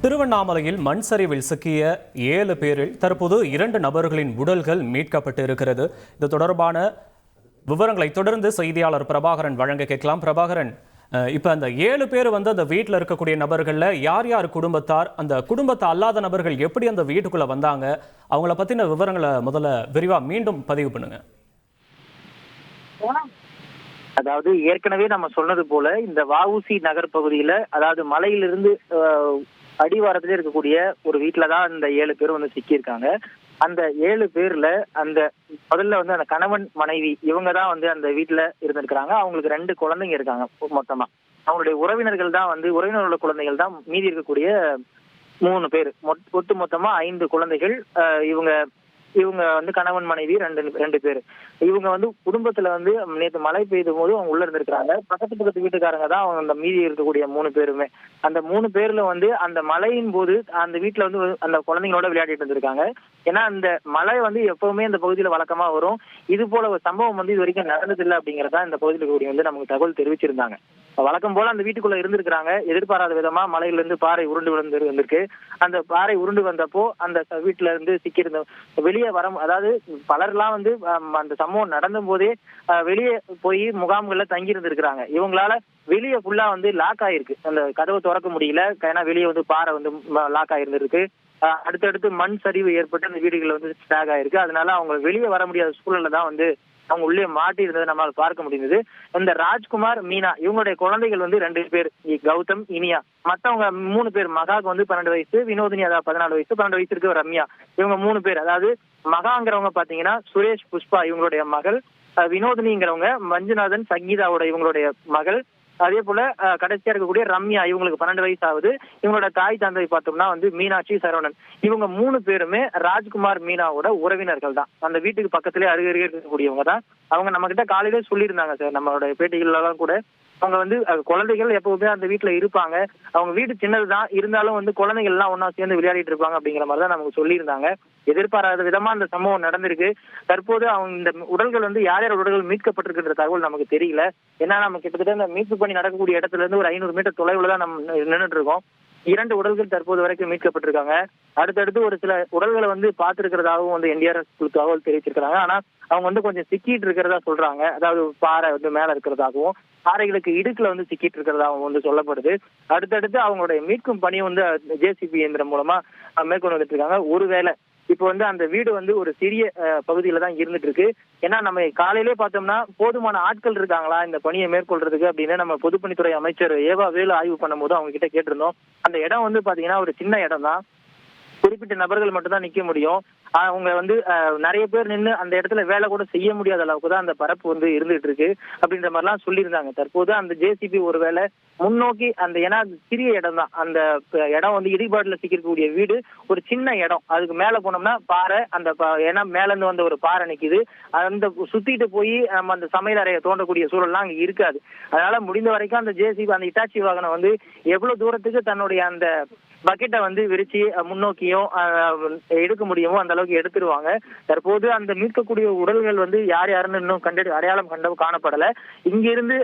திருவண்ணாமலையில் மண் சரிவில் சிக்கிய 7 பேரில் தற்போது 2 நபர்களின் உடல்கள் மீட்கப்பட்டு இருக்கிறது. இது தொடர்பான விவரங்களை தொடர்ந்து செய்தியாளர் பிரபாகரன் வழங்க கேட்கலாம். பிரபாகரன், இப்ப அந்த 7 பேர் அந்த வீட்டில் இருக்கக்கூடிய நபர்கள்ல யார் யார் குடும்பத்தார், அந்த குடும்பத்தை அல்லாத நபர்கள் எப்படி அந்த வீட்டுக்குள்ள வந்தாங்க, அவங்கள பத்தின விவரங்களை முதல்ல விரிவா மீண்டும் பதிவு பண்ணுங்க. அதாவது ஏற்கனவே நம்ம சொன்னது போல இந்த வஉசி நகர் பகுதியில, அதாவது மலையிலிருந்து அடிவாரத்திலே இருக்கக்கூடிய ஒரு வீட்டுலதான் இந்த 7 பேர் சிக்கியிருக்காங்க. அந்த 7 பேர்ல அந்த முதல்ல அந்த கணவன் மனைவி இவங்க தான் அந்த வீட்டுல இருந்திருக்கிறாங்க. அவங்களுக்கு 2 குழந்தைங்க இருக்காங்க. மொத்தமா அவங்களுடைய உறவினர்கள் தான் உறவினர்களோட குழந்தைகள் தான் மீதி இருக்கக்கூடிய 3 பேர். ஒட்டு மொத்தமா 5 குழந்தைகள். இவங்க கணவன் மனைவி 2 பேர். இவங்க குடும்பத்துல நேற்று மழை பெய்த போது அவங்க உள்ள இருந்திருக்கிறாங்க. பக்கத்து வீட்டுக்காரங்க தான் அவங்க அந்த மீதி இருக்கக்கூடிய 3 பேருமே. அந்த 3 பேர்ல அந்த மழையின் போது அந்த வீட்டுல அந்த குழந்தைங்களோட விளையாடிட்டு இருந்திருக்காங்க. ஏன்னா அந்த மழை எப்பவுமே இந்த பகுதியில வழக்கமா வரும். இது போல ஒரு சம்பவம் இது வரைக்கும் நடந்ததில்லை அப்படிங்கறதா இந்த பகுதியில் கூடிய நமக்கு தகவல் தெரிவிச்சிருந்தாங்க. வழக்கம் போல அந்த வீட்டுக்குள்ள இருந்திருக்கிறாங்க. எதிர்பாராத விதமா மலையிலிருந்து பாறை உருண்டு வந்திருக்கு. அந்த பாறை உருண்டு வந்தப்போ அந்த வீட்டுல இருந்து சிக்கியிருந்த வெளியே அதாவது பலர்லாம் அந்த சம்பவம் நடந்த போதே வெளியே போய் முகாம்கள்ல தங்கி இருந்திருக்கிறாங்க. இவங்களால வெளியே ஃபுல்லா லாக் ஆயிருக்கு. அந்த கதவை திறக்க முடியல. ஏன்னா வெளியே பாறை லாக் ஆயிருந்திருக்கு. அடுத்தடுத்து மண் சரிவு ஏற்பட்டு அந்த வீடுகள் ஸ்டாக் ஆயிருக்கு. அதனால அவங்க வெளியே வர முடியாத சூழல்ல தான் அவங்க உள்ளே மாட்டி இருந்ததை நம்மளால பார்க்க முடிந்தது. இந்த ராஜ்குமார், மீனா இவங்களுடைய குழந்தைகள் 2 பேர், கௌதம், இனியா. மத்தவங்க 3 பேர், மகாக்கு 12 வயசு, வினோதினி அதாவது 14 வயசு, 12 வயசு இருக்கு ரம்யா. இவங்க 3 பேர். அதாவது மகாங்கிறவங்க பாத்தீங்கன்னா சுரேஷ் புஷ்பா இவங்களுடைய மகள், வினோதினிங்கிறவங்க மஞ்சுநாதன் சங்கீதாவோட இவங்களுடைய மகள். அதே போல கடைசியா இருக்கக்கூடிய ரம்யா இவங்களுக்கு 12 வயசு ஆகுது. இவங்களோட தாய் தந்தை பார்த்தோம்னா மீனாட்சி, சரவணன். இவங்க 3 பேருமே ராஜ்குமார், மீனாவோட உறவினர்கள் தான். அந்த வீட்டுக்கு பக்கத்திலே அருகே இருக்கக்கூடியவங்க தான். அவங்க நம்ம கிட்ட காலையிலே சொல்லியிருந்தாங்க சார், நம்மளோட பேட்டிகள் எல்லாம் கூட. அவங்க குழந்தைகள் எப்பவுமே அந்த வீட்டுல இருப்பாங்க. அவங்க வீடு சின்னதுதான், இருந்தாலும் குழந்தைகள் எல்லாம் ஒன்னா சேர்ந்து விளையாடிட்டு இருப்பாங்க அப்படிங்கிற மாதிரிதான் நமக்கு சொல்லியிருந்தாங்க. எதிர்பாராத விதமா அந்த சம்பவம் நடந்திருக்கு. தற்போது அவங்க இந்த உடல்கள் யார் யார் உடல்கள் மீட்கப்பட்டிருக்கின்ற தகவல் நமக்கு தெரியல. ஏன்னா நம்ம கிட்டத்தட்ட இந்த மீட்பு பணி நடக்கக்கூடிய இடத்துல இருந்து ஒரு 500 மீட்டர் தொலைவுல தான் நம்ம நின்றுட்டு இருக்கோம். 2 உடல்கள் தற்போது வரைக்கும் மீட்கப்பட்டிருக்காங்க. அடுத்தடுத்து ஒரு சில உடல்களை பார்த்திருக்கிறதாகவும் NDRF தகவல் தெரிவிச்சிருக்கிறாங்க. ஆனா அவங்க கொஞ்சம் சிக்கிட்டு இருக்கிறதா சொல்றாங்க. அதாவது பாறை மேல இருக்கிறதாகவும், பாறைகளுக்கு இடுக்குல சிக்கிட்டு இருக்கிறதாகவும் சொல்லப்படுது. அடுத்தடுத்து அவங்களுடைய மீட்கும் பணி JCB இயந்திரம் மூலமா மேற்கொண்டு வந்துட்டு இருக்காங்க. ஒருவேளை இப்போ அந்த வீடு ஒரு சிறிய பகுதியில தான் இருந்துட்டு இருக்கு. ஏன்னா நம்ம காலையிலே பார்த்தோம்னா போதுமான ஆட்கள் இருக்காங்களா இந்த பணியை மேற்கொள்றதுக்கு அப்படின்னு நம்ம பொதுப்பணித்துறை அமைச்சர் ஏவா வேலு ஆய்வு பண்ணும்போது அவங்க கிட்ட கேட்டிருந்தோம். அந்த இடம் பாத்தீங்கன்னா ஒரு சின்ன இடம் தான். குறிப்பிட்ட நபர்கள் மட்டும் தான் நிக்க முடியும். அவங்க நிறைய பேர் நின்று அந்த இடத்துல வேலை கூட செய்ய முடியாத அளவுக்கு தான் அந்த பரப்பு இருந்துட்டு இருக்கு அப்படின்ற மாதிரிலாம் சொல்லியிருந்தாங்க. தற்போது அந்த JCB ஒருவேளை முன்னோக்கி ஏன்னா சிறிய இடம் தான், அந்த இடம் இடிபாடுல சிக்கக்கூடிய வீடு ஒரு சின்ன இடம். அதுக்கு மேல போனோம்னா பாறை, ஏன்னா மேல இருந்து ஒரு பாறை நிக்குது. அந்த சுத்திட்டு போய் நம்ம அந்த சமையல் அறையை தோண்டக்கூடிய சூழல்லாம் அங்க இருக்காது. அதனால முடிந்த வரைக்கும் அந்த JCB அந்த இட்டாச்சி வாகனம் எவ்வளவு தூரத்துக்கு தன்னுடைய அந்த பக்கெட்டை விரிச்சு முன்னோக்கியும் எடுக்க முடியுமோ அந்த அளவுக்கு எடுத்துருவாங்க. தற்போது அந்த மீட்கக்கூடிய உடல்கள் யார் யாருன்னு இன்னும் அடையாளம் காணப்படல. இங்கிருந்து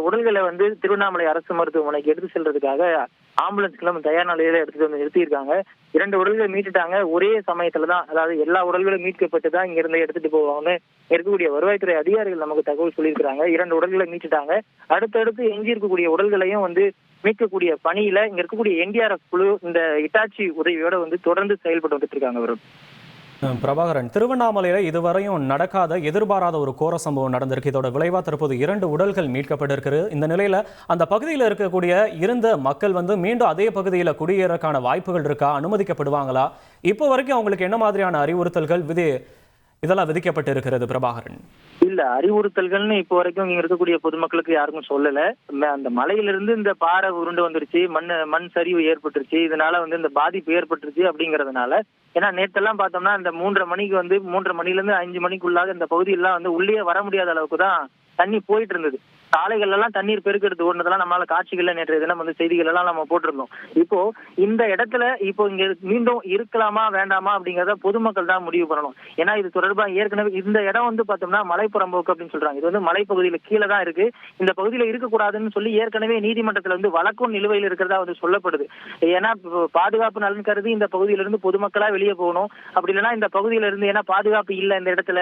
உடல்களை திருவண்ணாமலை அரசு மருத்துவமனைக்கு எடுத்து செல்றதுக்காக ஆம்புலன்ஸ்களும் தயார் நிலையில எடுத்துட்டு நிறுத்தியிருக்காங்க. 2 உடல்களை மீட்டுட்டாங்க. ஒரே சமயத்துலதான், அதாவது எல்லா உடல்களும் மீட்கப்பட்டு தான் இங்க இருந்து எடுத்துட்டு போவாங்கன்னு இருக்கக்கூடிய வருவாய்த்துறை அதிகாரிகள் நமக்கு தகவல் சொல்லியிருக்கிறாங்க. 2 உடல்களை மீட்டுட்டாங்க. அடுத்தடுத்து எஞ்சி இருக்கக்கூடிய உடல்களையும் மீட்கக்கூடிய பணியில இங்க இருக்கக்கூடிய NDRF குழு இந்த இட்டாச்சி உதவியோட தொடர்ந்து செயல்பட்டு வந்துட்டு இருக்காங்க. பிரபாகரன், திருவண்ணாமலையில இதுவரையும் நடக்காத எதிர்பாராத ஒரு கோர சம்பவம் நடந்திருக்கு. இதோட விளைவா தற்போது 2 உடல்கள் மீட்கப்பட்டிருக்கு. இந்த நிலையில அந்த பகுதியில் இருக்கக்கூடிய இருந்த மக்கள் மீண்டும் அதே பகுதியில குடியேறக்கான வாய்ப்புகள் இருக்கா? அனுமதிக்கப்படுவாங்களா? இப்போ வரைக்கும் அவங்களுக்கு என்ன மாதிரியான அறிவுறுத்தல்கள் இதெல்லாம் விதிக்கப்பட்டு இருக்கிறது பிரபாகரன்? இல்ல, அறிவுறுத்தல்கள்னு இப்போ வரைக்கும் இங்க இருக்கக்கூடிய பொதுமக்களுக்கு யாருக்கும் சொல்லல. அந்த மலையிலிருந்து இந்த பாறை உருண்டு வந்துருச்சு, மண் சரிவு ஏற்பட்டுருச்சு, இதனால இந்த பாதிப்பு ஏற்பட்டுருச்சு அப்படிங்கறதுனால. ஏன்னா நேற்றெல்லாம் பார்த்தோம்னா இந்த 3:30 மணிக்கு 3:30 மணில இருந்து 5 மணிக்குள்ளாக இந்த பகுதியெல்லாம் உள்ளே வர முடியாத அளவுக்கு தான் தண்ணி போயிட்டு இருந்தது. சாலைகள் எல்லாம் தண்ணீர் பெருக்கெடுத்து ஓடுனதெல்லாம் நம்மளால காட்சிகள்ல நேற்றைய தினம் வந்து செய்திகள் எல்லாம் நம்ம போட்டிருந்தோம். இப்போ இந்த இடத்துல இப்போ இங்க மீண்டும் இருக்கலாமா வேண்டாமா அப்படிங்கறத பொதுமக்கள் தான் முடிவு பண்ணணும். ஏன்னா இது தொடர்பா ஏற்கனவே இந்த இடம் வந்து பார்த்தோம்னா மலைப்புறம்போக்கு அப்படின்னு சொல்றாங்க. இது வந்து மலைப்பகுதியில கீழே தான் இருக்கு. இந்த பகுதியில இருக்கக்கூடாதுன்னு சொல்லி ஏற்கனவே நீதிமன்றத்துல வந்து வழக்கும் நிலுவையில் இருக்கிறதா வந்து சொல்லப்படுது. ஏன்னா பாதுகாப்பு நலன் கருதி இந்த பகுதியில இருந்து பொதுமக்களா வெளியே போகணும். அப்படி இல்லைன்னா இந்த பகுதியில இருந்து ஏன்னா பாதுகாப்பு இல்ல இந்த இடத்துல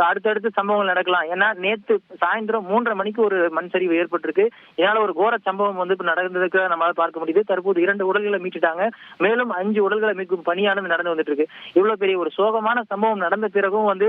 அடுத்தடுத்து சம்பவங்கள் நடக்கலாம். ஏன்னா நேற்று சாயந்தரம் 3:30 மணிக்கு ஒரு மண் சரிவு ஏற்பட்டிருக்கு. இதனால ஒரு கோர சம்பவம் வந்து நடந்ததுக்கு நம்மளால பார்க்க முடியுது. தற்போது 2 உடல்களை மீட்டுட்டாங்க. மேலும் 5 உடல்களை மீட்கும் பணியானது நடந்து வந்துட்டு இருக்கு. இவ்வளவு பெரிய ஒரு சோகமான சம்பவம் நடந்த பிறகும் வந்து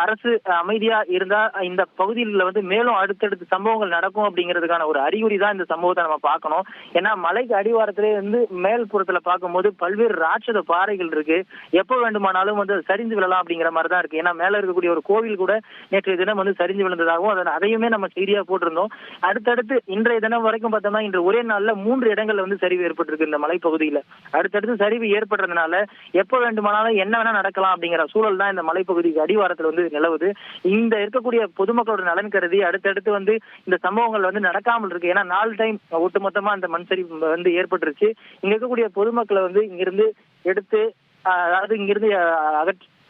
அரசு அமைதியா இருந்தா இந்த பகுதியில் வந்து மேலும் அடுத்தடுத்து சம்பவங்கள் நடக்கும் அப்படிங்கிறதுக்கான ஒரு அறிகுறி தான் இந்த சம்பவத்தை நம்ம பார்க்கணும். ஏன்னா மலைக்கு அடிவாரத்திலே வந்து மேல்புறத்துல பார்க்கும்போது பல்வேறு ராட்சத பாறைகள் இருக்கு. எப்ப வேண்டுமானாலும் வந்து சரிஞ்சு விழலாம் அப்படிங்கிற மாதிரி தான் இருக்கு. ஏன்னா மேல இருக்கக்கூடிய ஒரு கோவில் கூட நேற்றைய தினம் வந்து சரிஞ்சு விழுந்ததாகவும் அதையுமே நம்ம செய்தியா போட்டிருந்தோம். அடுத்தடுத்து இன்றைய தினம் வரைக்கும் பார்த்தோம்னா இன்று ஒரே நாள்ல 3 இடங்கள்ல வந்து சரிவு ஏற்பட்டிருக்கு இந்த மலைப்பகுதியில. அடுத்தடுத்து சரிவு ஏற்படுறதுனால எப்ப வேண்டுமானாலும் என்ன வேணா நடக்கலாம் அப்படிங்கிற சூழல் தான் இந்த மலைப்பகுதிக்கு அடிவாரத்துல வந்து நிலவுது. இந்த இருக்கக்கூடிய பொதுமக்களோட நலன் கருதி அடுத்தடுத்து வந்து இந்த சம்பவங்கள் வந்து நடக்காமல் இருக்கு. ஏன்னா 4 டைம் ஒட்டுமொத்தமா அந்த மண் சரிவு வந்து ஏற்பட்டுருச்சு. இங்க இருக்கக்கூடிய பொதுமக்களை வந்து இங்கிருந்து எடுத்து அதாவது இங்கிருந்து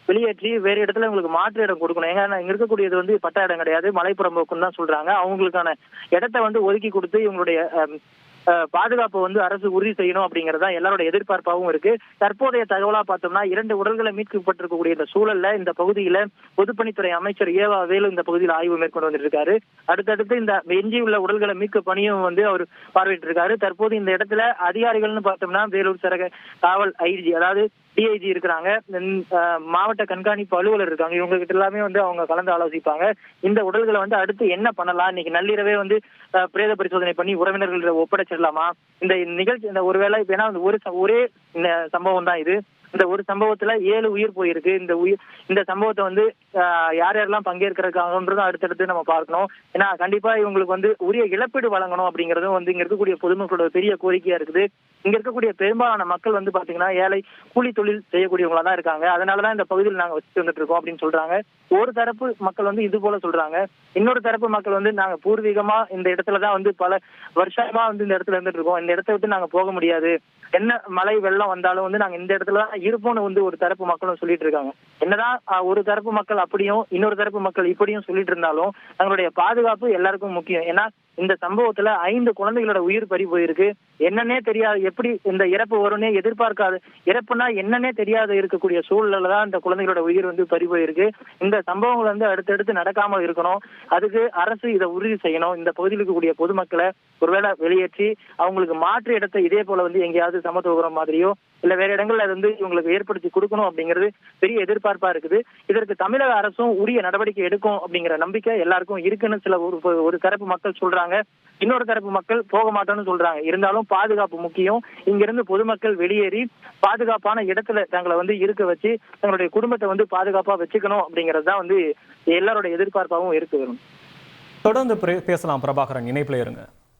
வெளியேற்றி வேறு இடத்துல உங்களுக்கு மாற்று இடம் கொடுக்கணும். ஏன்னா இங்க இருக்கக்கூடியது வந்து பட்டா இடம் கிடையாது, மலைப்புறம்போக்குன்னு தான் சொல்றாங்க. அவங்களுக்கான இடத்தை வந்து ஒதுக்கி கொடுத்து இவங்களுடைய பாதுகாப்பு வந்து அரசு உறுதி செய்யணும் அப்படிங்கறதா எல்லாரோட எதிர்பார்ப்பாகவும் இருக்கு. தற்போதைய தகவலா பார்த்தோம்னா 2 உடல்களை மீட்கப்பட்டிருக்கக்கூடிய இந்த சூழல்ல இந்த பகுதியில பொதுப்பணித்துறை அமைச்சர் ஏவா வேலு இந்த பகுதியில் ஆய்வு மேற்கொண்டு வந்திருக்காரு. அடுத்தடுத்து இந்த எஞ்சியுள்ள உடல்களை மீட்க பணியும் வந்து அவர் பார்வையிட்டு இருக்காரு. தற்போது இந்த இடத்துல அதிகாரிகள்னு பார்த்தோம்னா வேலூர் சரக காவல் ஐஜி அதாவது டிஐஜி இருக்கிறாங்க, மாவட்ட கண்காணிப்பு அலுவலர் இருக்காங்க. இவங்க கிட்ட எல்லாமே வந்து அவங்க கலந்து ஆலோசிப்பாங்க. இந்த உடல்களை வந்து அடுத்து என்ன பண்ணலாம், இன்னைக்கு நள்ளிரவே வந்து பிரேத பரிசோதனை பண்ணி உறவினர்கள் ஒப்படைச்சிடலாமா, இந்த நிகழ்ச்சி இந்த ஒருவேளை ஏன்னா ஒரே சம்பவம் தான் இது. இந்த ஒரு சம்பவத்துல 7 உயிர் போயிருக்கு. இந்த சம்பவத்தை வந்து யார் யாரெல்லாம் பங்கேற்கிறதுக்காகன்றதும் அடுத்தடுத்து நம்ம பார்க்கணும். ஏன்னா கண்டிப்பா இவங்களுக்கு வந்து உரிய இழப்பீடு வழங்கணும் அப்படிங்கறதும் வந்து இங்க இருக்கக்கூடிய பொதுமக்களோட பெரிய கோரிக்கையா இருக்குது. இங்க இருக்கக்கூடிய பெரும்பாலான மக்கள் வந்து பாத்தீங்கன்னா ஏழை கூலி தொழில் செய்யக்கூடியவங்களா தான் இருக்காங்க. அதனாலதான் இந்த பகுதியில் நாங்க வச்சுட்டு வந்துட்டு இருக்கோம் அப்படின்னு சொல்றாங்க. ஒரு தரப்பு மக்கள் வந்து இது போல சொல்றாங்க. இன்னொரு தரப்பு மக்கள் வந்து நாங்க பூர்வீகமா இந்த இடத்துலதான் வந்து பல வருஷமா வந்து இந்த இடத்துல இருந்துட்டு இருக்கோம். இந்த இடத்த விட்டு நாங்க போக முடியாது. என்ன மழை வெள்ளம் வந்தாலும் வந்து நாங்க இந்த இடத்துலதான் இருப்போம்னு வந்து ஒரு தரப்பு மக்களும் சொல்லிட்டு இருக்காங்க. என்னதான் ஒரு தரப்பு மக்கள் அப்படியும் இன்னொரு தரப்பு மக்கள் இப்படியும் சொல்லிட்டு இருந்தாலும் தங்களுடைய பாதுகாப்பு எல்லாருக்கும் முக்கியம். ஏன்னா இந்த சம்பவத்துல 5 குழந்தைகளோட உயிர் பறி போயிருக்கு. என்னன்னே தெரியாது, எப்படி இந்த இறப்பு வரும்னே எதிர்பார்க்காது, இறப்புனா என்னன்னே தெரியாத இருக்கக்கூடிய சூழ்நிலை தான் இந்த குழந்தைகளோட உயிர் வந்து பறி போயிருக்கு. இந்த சம்பவங்கள் வந்து அடுத்தடுத்து நடக்காம இருக்கணும். அதுக்கு அரசு இதை உறுதி செய்யணும். இந்த பகுதியில் இருக்கக்கூடிய பொதுமக்களை ஒருவேளை வெளியேற்றி அவங்களுக்கு மாற்று இடத்தை இதே போல வந்து எங்கேயாவது சமத்துவபுரம் மாதிரியோ இல்ல வேற இடங்கள்ல வந்து இவங்களுக்கு ஏற்படுத்தி கொடுக்கணும் அப்படிங்கிறது பெரிய எதிர்பார்ப்பா இருக்குது. இதற்கு தமிழக அரசும் உரிய நடவடிக்கை எடுக்கும் அப்படிங்கிற நம்பிக்கை எல்லாருக்கும் இருக்குன்னு சில ஒரு தரப்பு மக்கள் சொல்றாங்க. இன்னொரு தரப்பு மக்கள் போக மாட்டோம்னு சொல்றாங்க. இருந்தாலும் பாதுகாப்பு முக்கியம். இங்கிருந்து பொதுமக்கள் வெளியேறி பாதுகாப்பான இடத்துல தங்களை வந்து இருக்க வச்சு தங்களுடைய குடும்பத்தை வந்து பாதுகாப்பா வச்சுக்கணும் அப்படிங்கிறது தான் வந்து எல்லாரோட எதிர்பார்ப்பாகவும் இருக்கு. தொடர்ந்து பேசலாம் பிரபாகரன், இணைப்புல இருங்க.